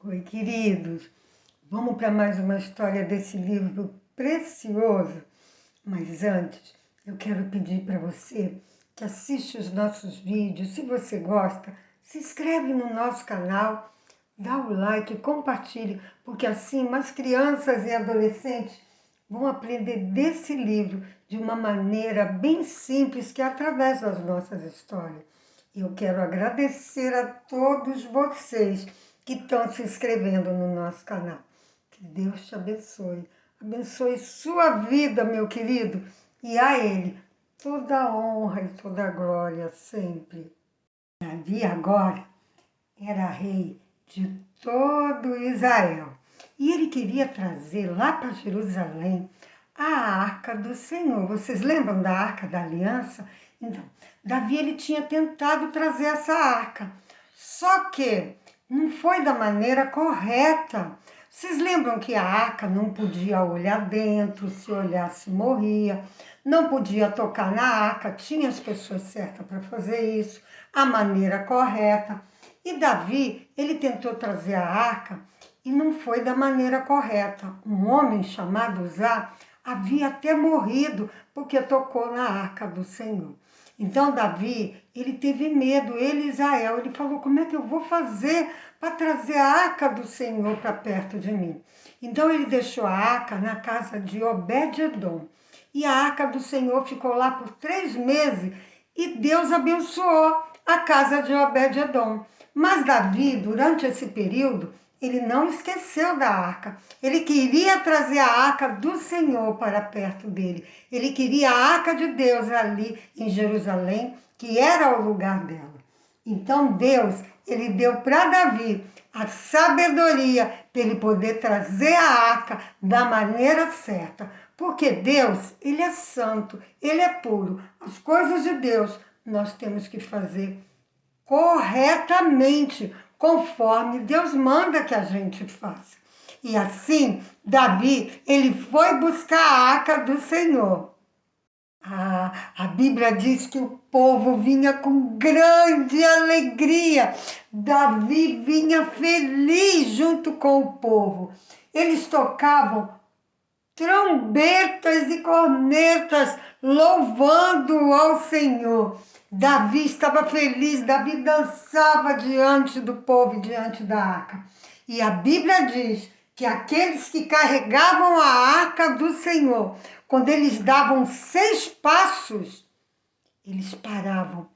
Oi, queridos. Vamos para mais uma história desse livro precioso. Mas antes, eu quero pedir para você que assiste os nossos vídeos. Se você gosta, se inscreve no nosso canal, dá o like, compartilhe, porque assim mais crianças e adolescentes vão aprender desse livro de uma maneira bem simples, que é através das nossas histórias. E eu quero agradecer a todos vocês que estão se inscrevendo no nosso canal. Que Deus te abençoe. Abençoe sua vida, meu querido. E a Ele toda a honra e toda a glória sempre. Davi agora era rei de todo Israel. E ele queria trazer lá para Jerusalém a Arca do Senhor. Vocês lembram da Arca da Aliança? Então, Davi ele tinha tentado trazer essa arca, só que não foi da maneira correta. Vocês lembram que a arca não podia olhar dentro, se olhasse morria, não podia tocar na arca, tinha as pessoas certas para fazer isso, a maneira correta. E Davi, ele tentou trazer a arca e não foi da maneira correta. Um homem chamado Uzá havia até morrido porque tocou na arca do Senhor. Então Davi, ele teve medo, ele e Israel, ele falou, como é que eu vou fazer para trazer a arca do Senhor para perto de mim? Então ele deixou a arca na casa de Obed-edom. E a arca do Senhor ficou lá por 3 meses e Deus abençoou a casa de Obed-edom. Mas Davi, durante esse período, ele não esqueceu da arca. Ele queria trazer a arca do Senhor para perto dele. Ele queria a arca de Deus ali em Jerusalém, que era o lugar dela. Então Deus, ele deu para Davi a sabedoria para ele poder trazer a arca da maneira certa. Porque Deus, ele é santo, ele é puro. As coisas de Deus nós temos que fazer corretamente, conforme Deus manda que a gente faça. E assim, Davi, ele foi buscar a arca do Senhor. A Bíblia diz que o povo vinha com grande alegria. Davi vinha feliz junto com o povo. Eles tocavam trombetas e cornetas, louvando ao Senhor. Davi estava feliz, Davi dançava diante do povo, diante da arca. E a Bíblia diz que aqueles que carregavam a arca do Senhor, quando eles davam 6 passos, eles paravam.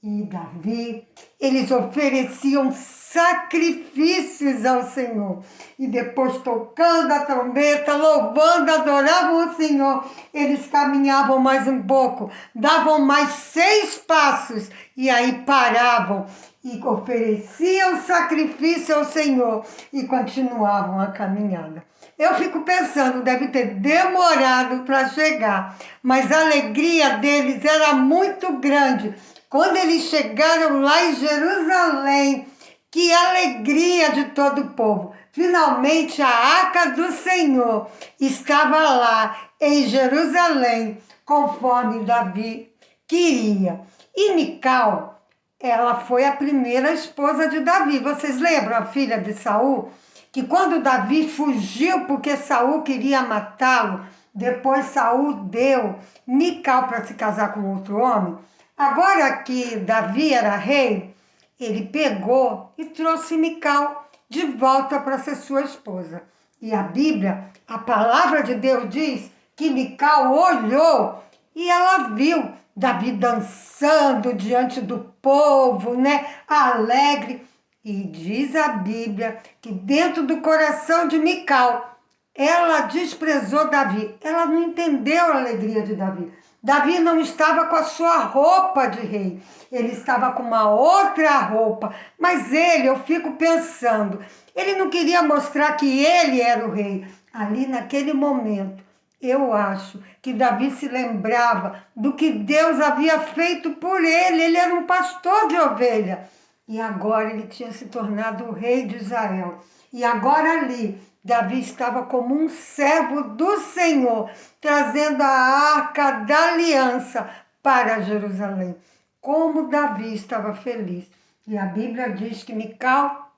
E Davi, eles ofereciam sacrifícios ao Senhor. E depois, tocando a trombeta, louvando, adoravam o Senhor, eles caminhavam mais um pouco, davam mais 6 passos e aí paravam e ofereciam sacrifício ao Senhor e continuavam a caminhada. Eu fico pensando, deve ter demorado para chegar, mas a alegria deles era muito grande. Quando eles chegaram lá em Jerusalém, que alegria de todo o povo. Finalmente a arca do Senhor estava lá em Jerusalém, conforme Davi queria. E Mical, ela foi a primeira esposa de Davi. Vocês lembram a filha de Saul? Que quando Davi fugiu porque Saul queria matá-lo, depois Saul deu Mical para se casar com outro homem. Agora que Davi era rei, ele pegou e trouxe Mical de volta para ser sua esposa. E a Bíblia, a palavra de Deus diz que Mical olhou e ela viu Davi dançando diante do povo, né, alegre. E diz a Bíblia que dentro do coração de Mical, ela desprezou Davi. Ela não entendeu a alegria de Davi. Davi não estava com a sua roupa de rei, ele estava com uma outra roupa. Mas ele, eu fico pensando, ele não queria mostrar que ele era o rei. Ali naquele momento, eu acho que Davi se lembrava do que Deus havia feito por ele. Ele era um pastor de ovelha. E agora ele tinha se tornado o rei de Israel. E agora ali, Davi estava como um servo do Senhor, trazendo a arca da aliança para Jerusalém. Como Davi estava feliz. E a Bíblia diz que Mical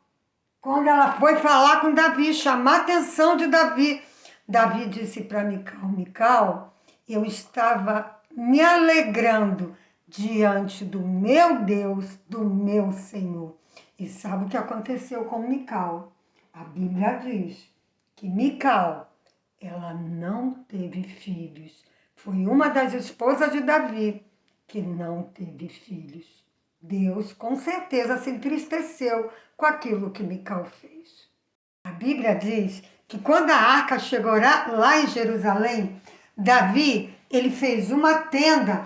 Quando ela foi falar com Davi, chamar a atenção de Davi, Davi disse para Mical: Mical, eu estava me alegrando diante do meu Deus, do meu Senhor. E sabe o que aconteceu com Mical? A Bíblia diz que Mical, ela não teve filhos. Foi uma das esposas de Davi que não teve filhos. Deus com certeza se entristeceu com aquilo que Mical fez. A Bíblia diz que quando a arca chegou lá em Jerusalém, Davi, ele fez uma tenda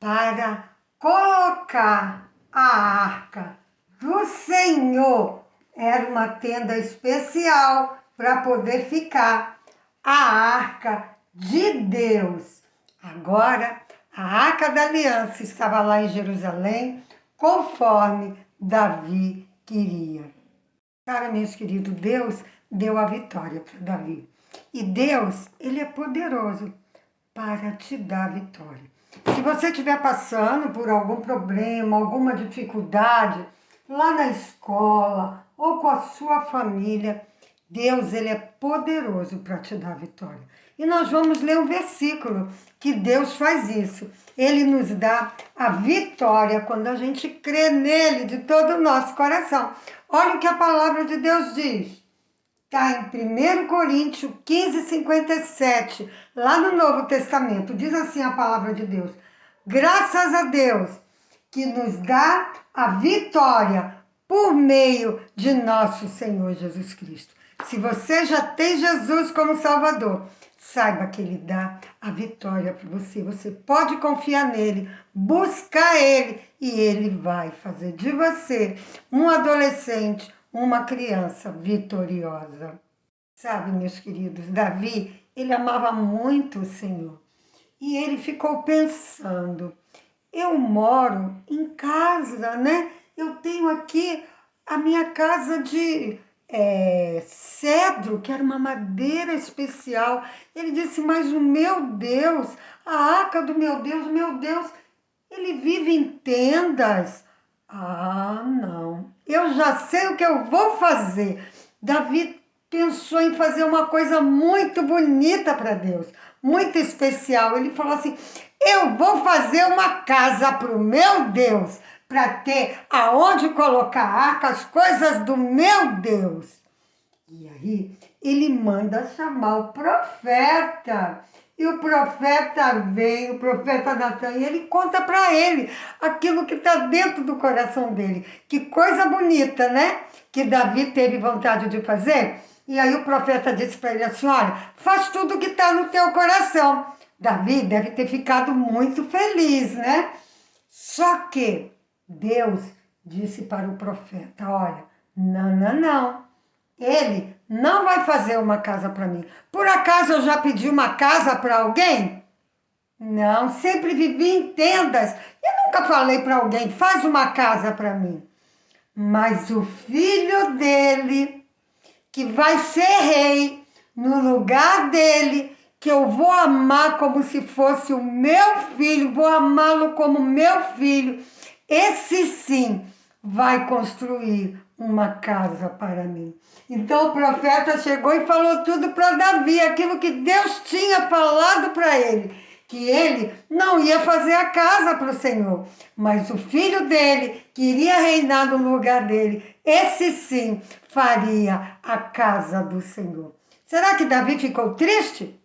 para colocar a arca do Senhor. Era uma tenda especial para poder ficar a arca de Deus. Agora, a arca da aliança estava lá em Jerusalém, conforme Davi queria. Cara, meus queridos, Deus deu a vitória para Davi. E Deus, ele é poderoso para te dar vitória. Se você estiver passando por algum problema, alguma dificuldade, lá na escola ou com a sua família, Deus, ele é poderoso para te dar vitória. E nós vamos ler um versículo que Deus faz isso. Ele nos dá a vitória quando a gente crê nele de todo o nosso coração. Olha o que a palavra de Deus diz. Está em 1 Coríntios 15:57, lá no Novo Testamento. Diz assim a palavra de Deus: graças a Deus que nos dá a vitória por meio de nosso Senhor Jesus Cristo. Se você já tem Jesus como Salvador, saiba que Ele dá a vitória para você. Você pode confiar nele, buscar Ele e Ele vai fazer de você um adolescente, uma criança vitoriosa. Sabe, meus queridos, Davi, ele amava muito o Senhor. E ele ficou pensando, eu moro em casa, né? Eu tenho aqui a minha casa de cedro, que era uma madeira especial. Ele disse, mas o meu Deus, a arca do meu Deus, ele vive em tendas. Ah, não, eu já sei o que eu vou fazer. Davi pensou em fazer uma coisa muito bonita para Deus, muito especial. Ele falou assim, eu vou fazer uma casa para o meu Deus, para ter aonde colocar a arca, as coisas do meu Deus. E aí ele manda chamar o profeta. E o profeta vem, o profeta Natan, e ele conta para ele aquilo que está dentro do coração dele. Que coisa bonita, né? Que Davi teve vontade de fazer. E aí o profeta disse para ele assim, olha, faz tudo o que está no teu coração. Davi deve ter ficado muito feliz, né? Só que Deus disse para o profeta, olha, não. Ele não vai fazer uma casa para mim. Por acaso eu já pedi uma casa para alguém? Não, sempre vivi em tendas. Eu nunca falei para alguém, faz uma casa para mim. Mas o filho dele, que vai ser rei no lugar dele, que eu vou amar como se fosse o meu filho, vou amá-lo como meu filho, esse sim vai construir uma casa para mim. Então o profeta chegou e falou tudo para Davi, aquilo que Deus tinha falado para ele, que ele não ia fazer a casa para o Senhor, mas o filho dele, que iria reinar no lugar dele, esse sim faria a casa do Senhor. Será que Davi ficou triste?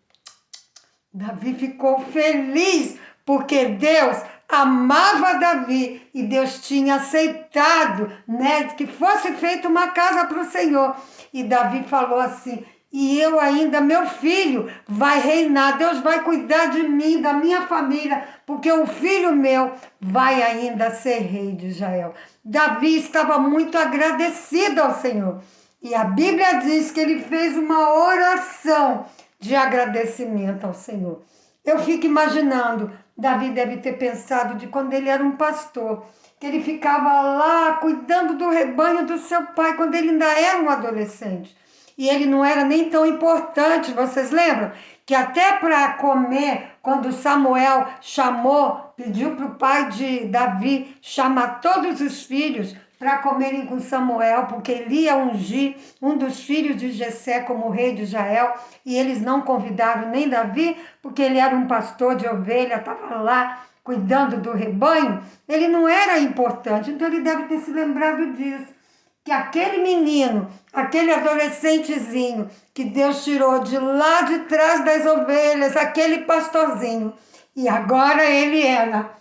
Davi ficou feliz, porque Deus amava Davi e Deus tinha aceitado, né, que fosse feita uma casa para o Senhor. E Davi falou assim, e eu ainda, meu filho, vai reinar, Deus vai cuidar de mim, da minha família, porque o filho meu vai ainda ser rei de Israel. Davi estava muito agradecido ao Senhor. E a Bíblia diz que ele fez uma oração de agradecimento ao Senhor. Eu fico imaginando, Davi deve ter pensado de quando ele era um pastor, que ele ficava lá cuidando do rebanho do seu pai, quando ele ainda era um adolescente. E ele não era nem tão importante, vocês lembram? Que até para comer, quando Samuel chamou, pediu para o pai de Davi chamar todos os filhos para comerem com Samuel, porque ele ia ungir um dos filhos de Jessé como rei de Israel, e eles não convidaram nem Davi, porque ele era um pastor de ovelha, estava lá cuidando do rebanho, ele não era importante, então ele deve ter se lembrado disso, que aquele menino, aquele adolescentezinho que Deus tirou de lá de trás das ovelhas, aquele pastorzinho, e agora ele era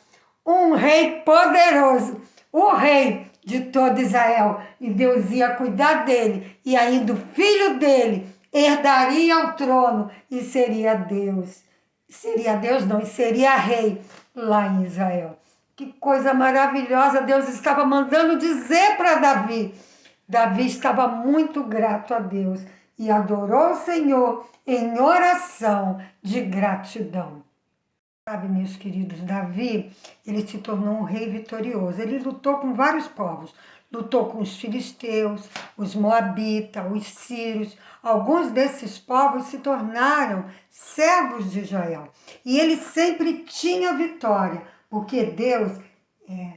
um rei poderoso, o rei de todo Israel, e Deus ia cuidar dele, e ainda o filho dele herdaria o trono e seria Deus. Seria Deus não, e seria rei lá em Israel. Que coisa maravilhosa Deus estava mandando dizer para Davi. Davi estava muito grato a Deus e adorou o Senhor em oração de gratidão. Sabe, meus queridos, Davi, ele se tornou um rei vitorioso. Ele lutou com vários povos. Lutou com os filisteus, os moabitas, os sírios. Alguns desses povos se tornaram servos de Israel. E ele sempre tinha vitória, porque Deus é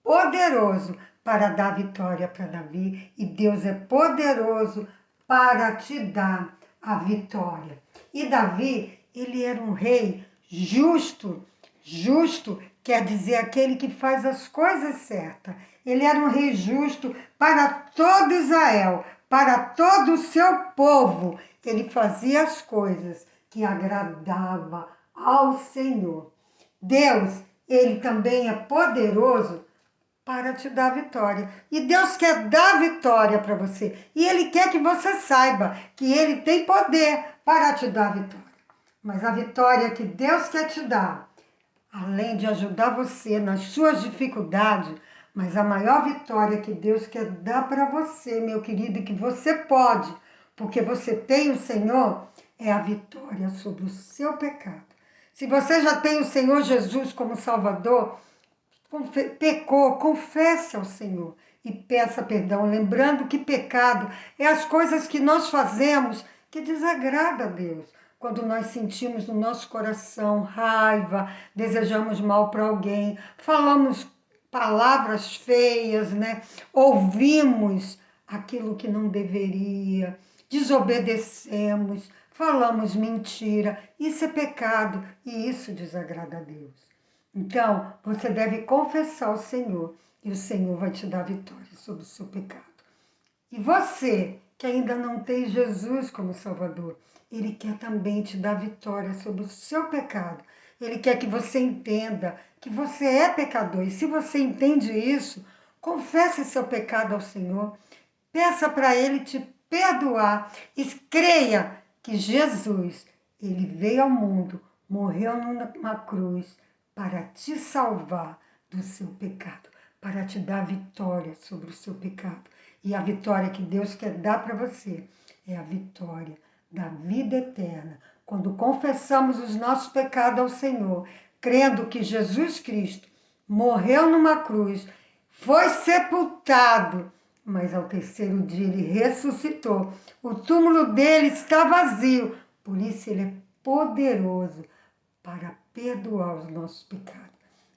poderoso para dar vitória para Davi. E Deus é poderoso para te dar a vitória. E Davi, ele era um rei justo. Justo quer dizer aquele que faz as coisas certas. Ele era um rei justo para todo Israel, para todo o seu povo. Ele fazia as coisas que agradavam ao Senhor. Deus, ele também é poderoso para te dar vitória. E Deus quer dar vitória para você. E Ele quer que você saiba que Ele tem poder para te dar vitória. Mas a vitória que Deus quer te dar, além de ajudar você nas suas dificuldades, mas a maior vitória que Deus quer dar para você, meu querido, e que você pode, porque você tem o Senhor, é a vitória sobre o seu pecado. Se você já tem o Senhor Jesus como Salvador, pecou, confesse ao Senhor e peça perdão, lembrando que pecado é as coisas que nós fazemos que desagrada a Deus. Quando nós sentimos no nosso coração raiva, desejamos mal para alguém, falamos palavras feias, né? Ouvimos aquilo que não deveria, desobedecemos, falamos mentira. Isso é pecado e isso desagrada a Deus. Então, você deve confessar ao Senhor e o Senhor vai te dar vitória sobre o seu pecado. E você, que ainda não tem Jesus como Salvador, Ele quer também te dar vitória sobre o seu pecado. Ele quer que você entenda que você é pecador. E se você entende isso, confesse seu pecado ao Senhor. Peça para Ele te perdoar. E creia que Jesus, Ele veio ao mundo, morreu numa cruz, para te salvar do seu pecado, para te dar vitória sobre o seu pecado. E a vitória que Deus quer dar para você é a vitória da vida eterna. Quando confessamos os nossos pecados ao Senhor, crendo que Jesus Cristo morreu numa cruz, foi sepultado, mas ao terceiro dia ele ressuscitou. O túmulo dele está vazio, por isso ele é poderoso para perdoar os nossos pecados.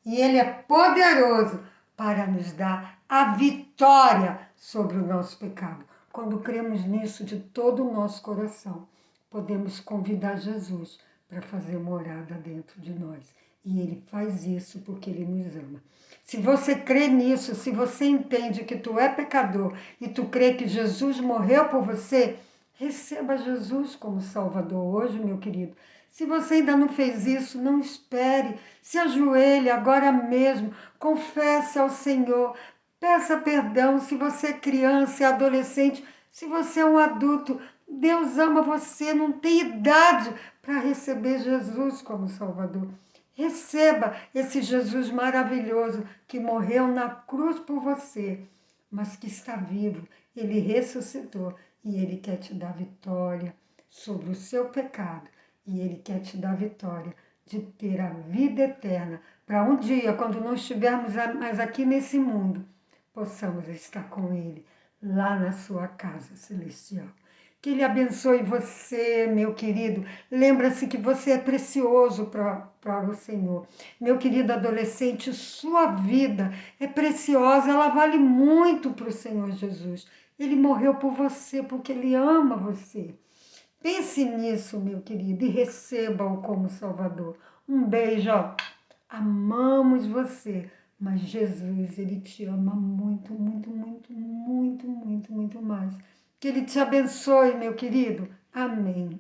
E Ele é poderoso para nos dar a vitória sobre o nosso pecado. Quando cremos nisso de todo o nosso coração, podemos convidar Jesus para fazer morada dentro de nós. E Ele faz isso porque Ele nos ama. Se você crê nisso, se você entende que tu é pecador e tu crê que Jesus morreu por você, receba Jesus como Salvador hoje, meu querido. Se você ainda não fez isso, não espere. Se ajoelhe agora mesmo. Confesse ao Senhor. Peça perdão se você é criança, é adolescente, se você é um adulto. Deus ama você, não tem idade para receber Jesus como Salvador. Receba esse Jesus maravilhoso que morreu na cruz por você, mas que está vivo. Ele ressuscitou e Ele quer te dar vitória sobre o seu pecado. E Ele quer te dar vitória de ter a vida eterna, para um dia, quando não estivermos mais aqui nesse mundo, possamos estar com Ele lá na sua casa celestial. Que Ele abençoe você, meu querido. Lembra-se que você é precioso para o Senhor. Meu querido adolescente, sua vida é preciosa, ela vale muito para o Senhor Jesus. Ele morreu por você porque Ele ama você. Pense nisso, meu querido, e receba-o como Salvador. Um beijo, ó. Amamos você, mas Jesus, Ele te ama muito, muito, muito, muito, muito, muito mais. Que Ele te abençoe, meu querido. Amém.